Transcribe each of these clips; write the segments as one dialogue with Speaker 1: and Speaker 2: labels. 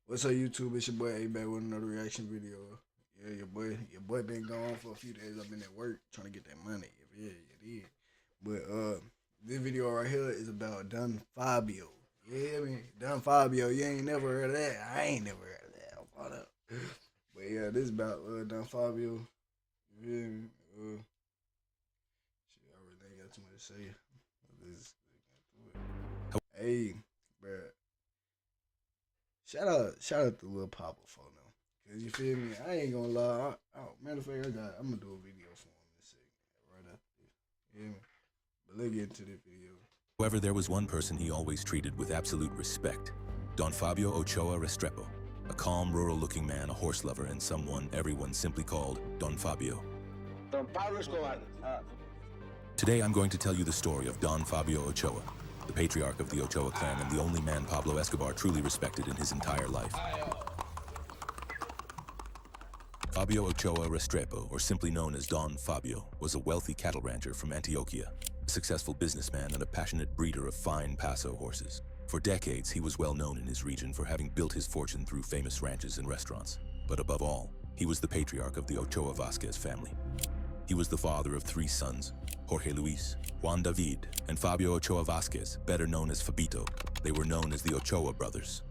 Speaker 1: What's up, YouTube? It's your boy A back with another reaction video. Yeah, your boy been gone for a few days. I've been at work trying to get that money. Yeah, it is. But this video right here is about Don Fabio. Yeah, I mean Don Fabio. You ain't never heard of that. I ain't never heard of that. Hold up. But yeah, this is about Don Fabio. Yeah, shit, I really ain't got too much to say. Let's get to it. Hey, bruh. Shout out to Lil Pablo for now. Cause you feel me? I ain't gonna lie. Matter of fact, I'm gonna do a video for him in a second, right after this. You hear me? But let's get into the video.
Speaker 2: However, there was one person he always treated with absolute respect. Don Fabio Ochoa Restrepo, a calm, rural-looking man, a horse lover, and someone everyone simply called Don Fabio.
Speaker 3: Don Pablo Escobar.
Speaker 2: Today I'm going to tell you the story of Don Fabio Ochoa, the patriarch of the Ochoa clan and the only man Pablo Escobar truly respected in his entire life. Fabio Ochoa Restrepo, or simply known as Don Fabio, was a wealthy cattle rancher from Antioquia, a successful businessman and a passionate breeder of fine Paso horses. For decades, he was well known in his region for having built his fortune through famous ranches and restaurants. But above all, he was the patriarch of the Ochoa Vasquez family. He was the father of three sons, Jorge Luis, Juan David, and Fabio Ochoa Vasquez, better known as Fabito. They were known as the Ochoa brothers.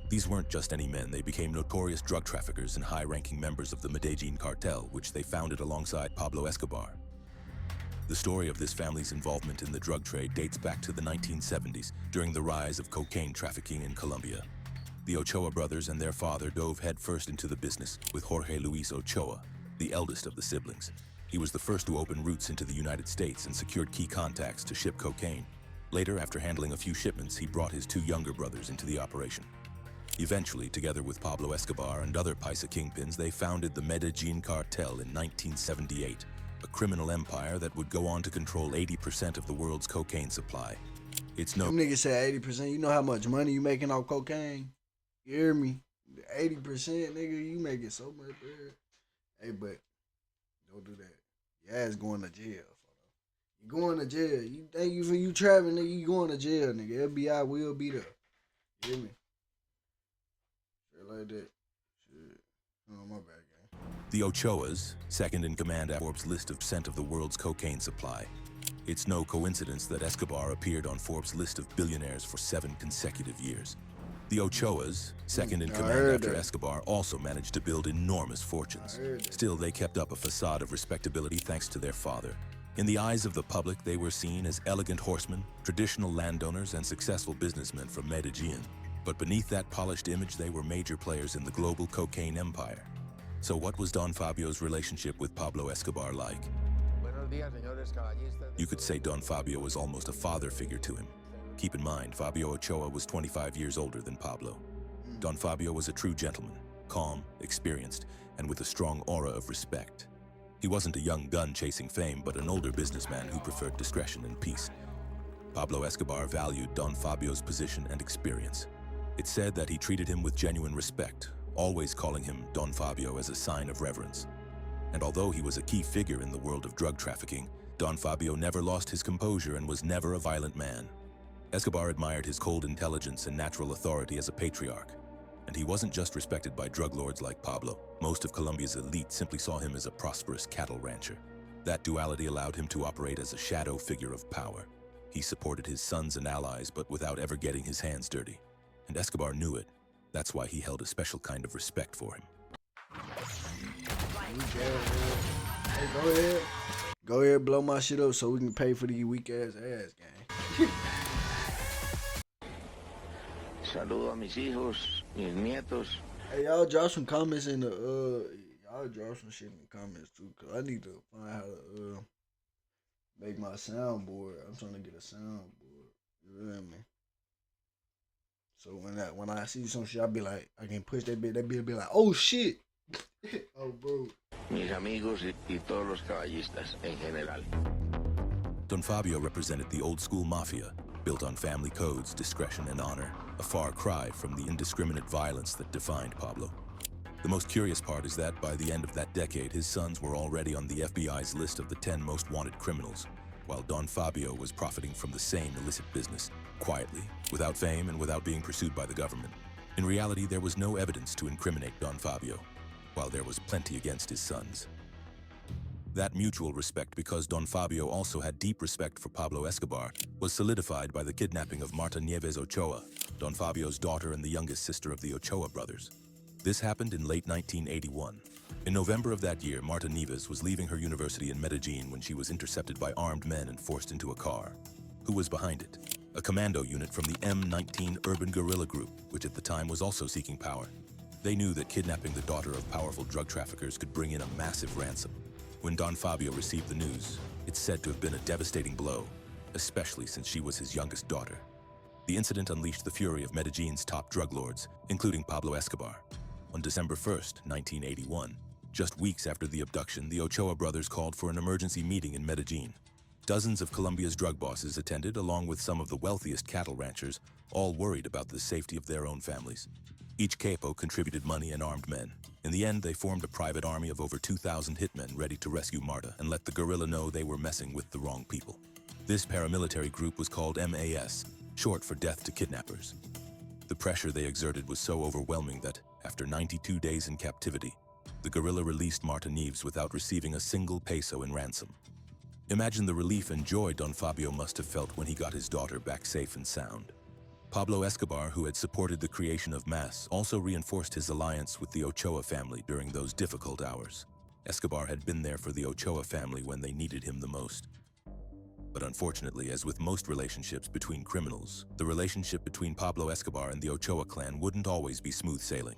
Speaker 2: These weren't just any men, they became notorious drug traffickers and high-ranking members of the Medellin cartel, which they founded alongside Pablo Escobar. The story of this family's involvement in the drug trade dates back to the 1970s, during the rise of cocaine trafficking in Colombia. The Ochoa brothers and their father dove headfirst into the business, with Jorge Luis Ochoa, the eldest of the siblings. He was the first to open routes into the United States and secured key contacts to ship cocaine. Later, after handling a few shipments, he brought his two younger brothers into the operation. Eventually, together with Pablo Escobar and other Paisa kingpins, they founded the Medellin cartel in 1978, a criminal empire that would go on to control 80% of the world's cocaine supply. It's no...
Speaker 1: Them niggas say 80%. You know how much money you making off cocaine? You hear me? 80%, nigga, you making so much bread. Hey, but don't do that. Your ass going to jail. You going to jail. You think you trapping, nigga, you going to jail, nigga. FBI will be there. You hear me? Shit like that. Shit. Oh, my bad, gang.
Speaker 2: The Ochoas, second in command at Forbes' list of percent of the world's cocaine supply. It's no coincidence that Escobar appeared on Forbes' list of billionaires for 7 consecutive years. The Ochoas, second in command after Escobar, also managed to build enormous fortunes. Still, they kept up a facade of respectability thanks to their father. In the eyes of the public, they were seen as elegant horsemen, traditional landowners, and successful businessmen from Medellin. But beneath that polished image, they were major players in the global cocaine empire. So what was Don Fabio's relationship with Pablo Escobar like? You could say Don Fabio was almost a father figure to him. Keep in mind, Fabio Ochoa was 25 years older than Pablo. Don Fabio was a true gentleman, calm, experienced, and with a strong aura of respect. He wasn't a young gun chasing fame, but an older businessman who preferred discretion and peace. Pablo Escobar valued Don Fabio's position and experience. It's said that he treated him with genuine respect, always calling him Don Fabio as a sign of reverence. And although he was a key figure in the world of drug trafficking, Don Fabio never lost his composure and was never a violent man. Escobar admired his cold intelligence and natural authority as a patriarch. And he wasn't just respected by drug lords like Pablo. Most of Colombia's elite simply saw him as a prosperous cattle rancher. That duality allowed him to operate as a shadow figure of power. He supported his sons and allies, but without ever getting his hands dirty. And Escobar knew it. That's why he held a special kind of respect for him.
Speaker 1: Hey, go ahead. Go ahead, blow my shit up so we can pay for these weak ass gang.
Speaker 3: Saludo a mis hijos, mis nietos.
Speaker 1: Hey, y'all drop some comments in the y'all drop some shit in the comments too, cause I need to find how to make my soundboard. I'm trying to get a soundboard. You feel me? So when I see some shit, I be like, I can push that bit. That bit be like, oh shit. Oh, bro.
Speaker 3: Mis amigos y todos los caballistas en general.
Speaker 2: Don Fabio represented the old-school mafia, built on family codes, discretion, and honor, a far cry from the indiscriminate violence that defined Pablo. The most curious part is that by the end of that decade, his sons were already on the FBI's list of the 10 most wanted criminals, while Don Fabio was profiting from the same illicit business, quietly, without fame and without being pursued by the government. In reality, there was no evidence to incriminate Don Fabio, while there was plenty against his sons. That mutual respect, because Don Fabio also had deep respect for Pablo Escobar, was solidified by the kidnapping of Marta Nieves Ochoa, Don Fabio's daughter and the youngest sister of the Ochoa brothers. This happened in late 1981. In November of that year, Marta Nieves was leaving her university in Medellin when she was intercepted by armed men and forced into a car. Who was behind it? A commando unit from the M19 Urban Guerrilla Group, which at the time was also seeking power. They knew that kidnapping the daughter of powerful drug traffickers could bring in a massive ransom. When Don Fabio received the news, it's said to have been a devastating blow, especially since she was his youngest daughter. The incident unleashed the fury of Medellin's top drug lords, including Pablo Escobar. On December 1st, 1981, just weeks after the abduction, the Ochoa brothers called for an emergency meeting in Medellin. Dozens of Colombia's drug bosses attended, along with some of the wealthiest cattle ranchers, all worried about the safety of their own families. Each capo contributed money and armed men. In the end, they formed a private army of over 2,000 hitmen ready to rescue Marta and let the guerrilla know they were messing with the wrong people. This paramilitary group was called MAS, short for Death to Kidnappers. The pressure they exerted was so overwhelming that, after 92 days in captivity, the guerrilla released Marta Nieves without receiving a single peso in ransom. Imagine the relief and joy Don Fabio must have felt when he got his daughter back safe and sound. Pablo Escobar, who had supported the creation of MAS, also reinforced his alliance with the Ochoa family during those difficult hours. Escobar had been there for the Ochoa family when they needed him the most. But unfortunately, as with most relationships between criminals, the relationship between Pablo Escobar and the Ochoa clan wouldn't always be smooth sailing.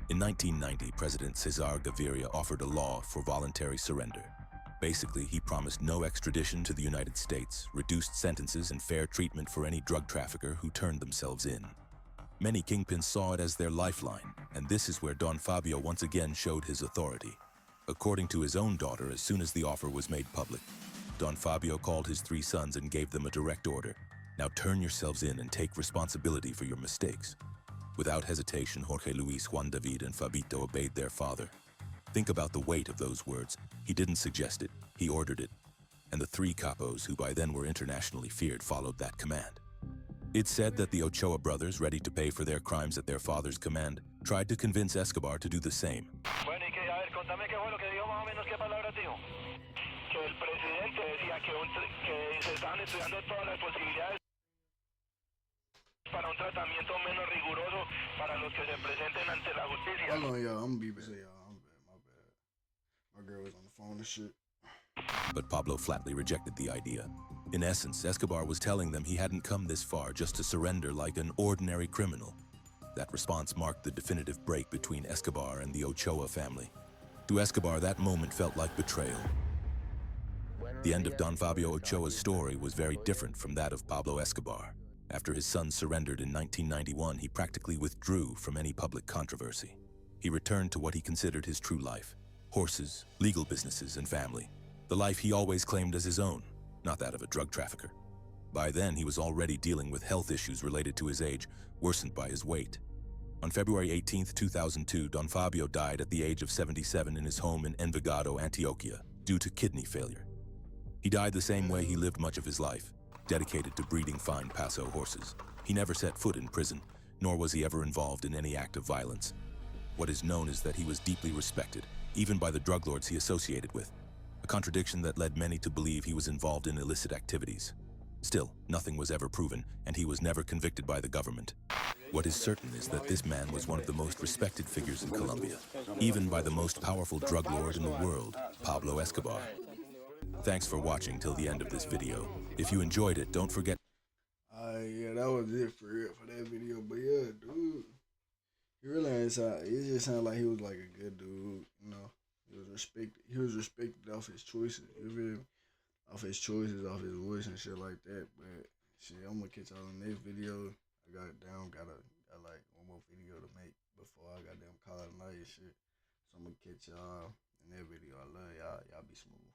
Speaker 2: In 1990, President Cesar Gaviria offered a law for voluntary surrender. Basically, he promised no extradition to the United States, reduced sentences, and fair treatment for any drug trafficker who turned themselves in. Many kingpins saw it as their lifeline, and this is where Don Fabio once again showed his authority. According to his own daughter, as soon as the offer was made public, Don Fabio called his 3 sons and gave them a direct order. Now turn yourselves in and take responsibility for your mistakes. Without hesitation, Jorge Luis, Juan David, and Fabito obeyed their father. Think about the weight of those words. He didn't suggest it, he ordered it. And the 3 capos, who by then were internationally feared, followed that command. It's said that the Ochoa brothers, ready to pay for their crimes at their father's command, tried to convince Escobar to do the same.
Speaker 4: Bueno, y que, a ver, contame qué fue lo que dijo más o menos, qué palabras dijo. Que el presidente decía que se estaban estudiando todas las posibilidades para un tratamiento menos riguroso para los que se presenten ante la justicia.
Speaker 1: Hold on, y'all. I'm gonna be back. Y'all, I'm bad. My bad. My girl was on the phone and shit.
Speaker 2: But Pablo flatly rejected the idea. In essence, Escobar was telling them he hadn't come this far just to surrender like an ordinary criminal. That response marked the definitive break between Escobar and the Ochoa family. To Escobar, that moment felt like betrayal. The end of Don Fabio Ochoa's story was very different from that of Pablo Escobar. After his son surrendered in 1991, he practically withdrew from any public controversy. He returned to what he considered his true life: horses, legal businesses, and family. The life he always claimed as his own, not that of a drug trafficker. By then, he was already dealing with health issues related to his age, worsened by his weight. On February 18, 2002, Don Fabio died at the age of 77 in his home in Envigado, Antioquia, due to kidney failure. He died the same way he lived much of his life, dedicated to breeding fine Paso horses. He never set foot in prison, nor was he ever involved in any act of violence. What is known is that he was deeply respected, even by the drug lords he associated with, a contradiction that led many to believe he was involved in illicit activities. Still, nothing was ever proven, and he was never convicted by the government. What is certain is that this man was one of the most respected figures in Colombia, even by the most powerful drug lord in the world, Pablo Escobar. Thanks for watching till the end of this video. If you enjoyed it, don't forget.
Speaker 1: Yeah, that was it for real for that video. But yeah, dude, he really ain't sound. It just sounded like he was like a good dude. You know, he was respected. He was respected off his choices. You feel me? Off his choices, off his voice and shit like that. But shit, I'm gonna catch y'all in the next video. I got like one more video to make before I got them call it a night and shit. So I'm gonna catch y'all in that video. I love y'all. Y'all be smooth.